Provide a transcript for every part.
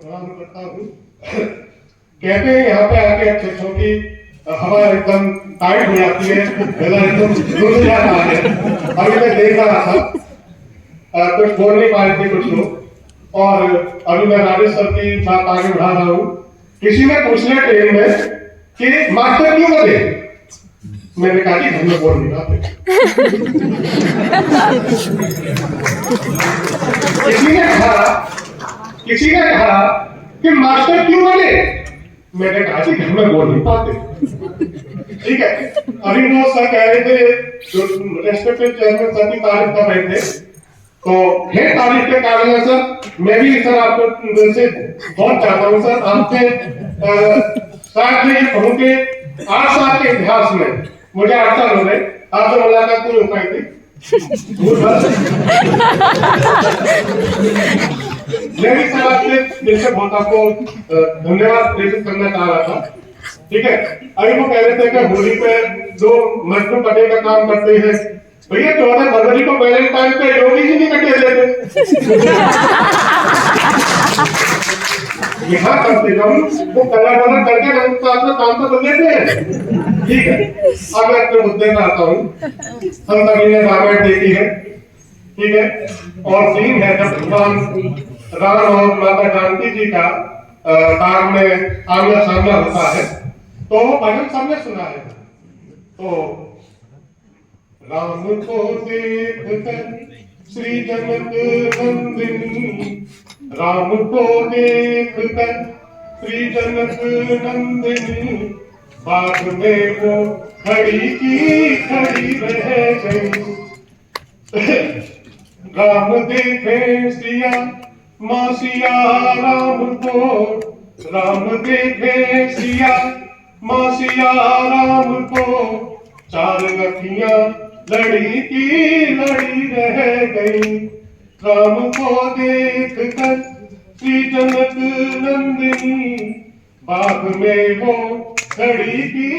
प्रणाम करता हूँ। कहते हैं यहाँ पे आके अच्छे की हवा एकदम टाइट हो जाती है, गला एकदम घुल जाता है। अभी मैं देख रहा था, कुछ बोल नहीं पा रहे थे कुछ लोग, और अभी मैं राजेश सर की बात आगे बढ़ा रहा हूँ। किसी ने पूछने ट्रेन में कि मास्टर क्यों बने, मैंने कहा कि हम लोग बोल नहीं पाते। किसी ने कहा कि मास्टर क्यों बने, मैंने कहा कि हम लोग बोल नहीं पाते। ठीक है, अभी वो सर कह रहे थे, जो रेस्पेक्टेड चेयरमैन सर की तारीफ कर रहे थे, तो है तारीफ के कारण सर मैं भी सर आपको दिल से बहुत चाहता हूँ सर, आपके शायद ये कहूँ कि 8 साल के इतिहास में मुझे 8 साल हो गए, आपसे मुलाकात नहीं हो पाई थी। मैं भी सर आपसे दिल से बहुत आपको धन्यवाद प्रेषित करना चाह रहा था। ठीक है, अभी वो कह रहे थे कि होली पे जो मजदूर कटे का काम करते हैं, भैया 14 फरवरी को वैलेंटाइन पे योगी जी नहीं कटे देते। यहाँ कम से कम वो कलाकार करके अपना काम तो कर लेते हैं। ठीक है, अब मैं अपने मुद्दे में आता हूँ। हम सभी ने रामायण देखी है, ठीक है, और सीन है जब भगवान राम और माता जानकी जी का बाग में आमना सामना होता है, तो वो भजन सबने सुना है। तो राम को देखकर श्री जनक नंदिनी, राम को देखकर श्री जनक नंदिनी, बाग में वो खड़ी की खड़ी रह गई। राम देखे सिया माँ सिया राम को, राम देखे सिया माँ सिया राम को, 4 अखियां लड़ी की लड़ी रह गई। राम को देख कर श्री जनक नंदिनी, बाग में वो खड़ी की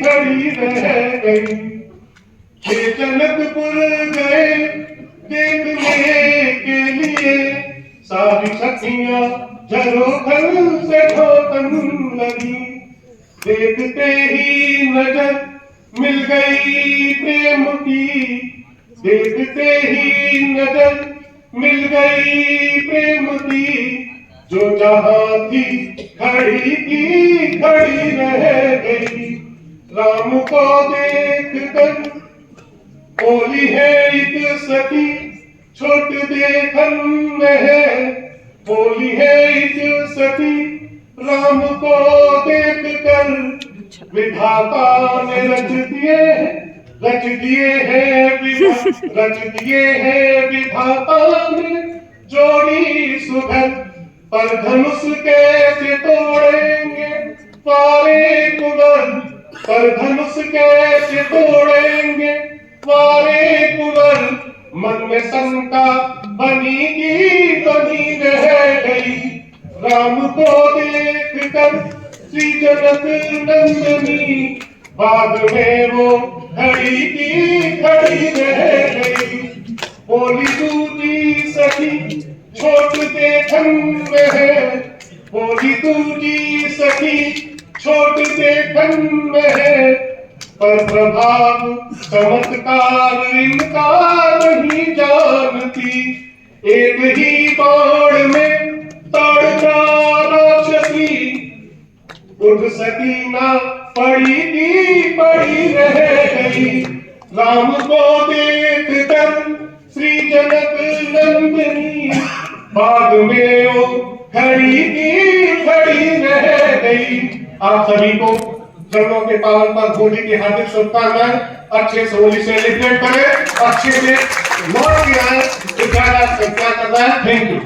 खड़ी रह गई। ये जनकपुर गए देखने के लिए, सारी सखियां झरोखल से ठोकन लगी। देखते ही नजर मिल गई प्रेम की, देखते ही नजर मिल गई प्रेम की, जो जहां थी खड़ी की खड़ी रह गई। राम को देखकर बोली है एक सखी, छोट देखन में है, बोली है एक सखी, राम को देखकर विधाता ने रच दिए हैं विधाता ने जोड़ी सुघर। पर धनुष कैसे तोड़ेंगे पारे कुंवर, पर धनुष कैसे तोड़ेंगे पारे कुंवर, मन में शंका बनी की बनी रह गई। राम को देखकर श्री जनक नंदिनी, बाग में वो खड़ी की खड़ी रह गई। बोली दूजी सखी छोट देखन में है, बोली दूजी सखी छोट देखन में है, पर प्रभाव चमत्कार इनका नहीं जानती। एक ही बाण में तड़का राक्षसी, उठ सकी ना पड़ी की पड़ी रह गई। राम को देख कर श्री जनक नंदिनी, बाग में वो खड़ी की खड़ी रह गई। आप सभी को चरणों के पावन पर होली की हार्दिक शुभकामनाएं। अच्छे से होली सेलिब्रेट करें, अच्छे से लौट के आए, ज्यादा संख्या करना है। Thank you.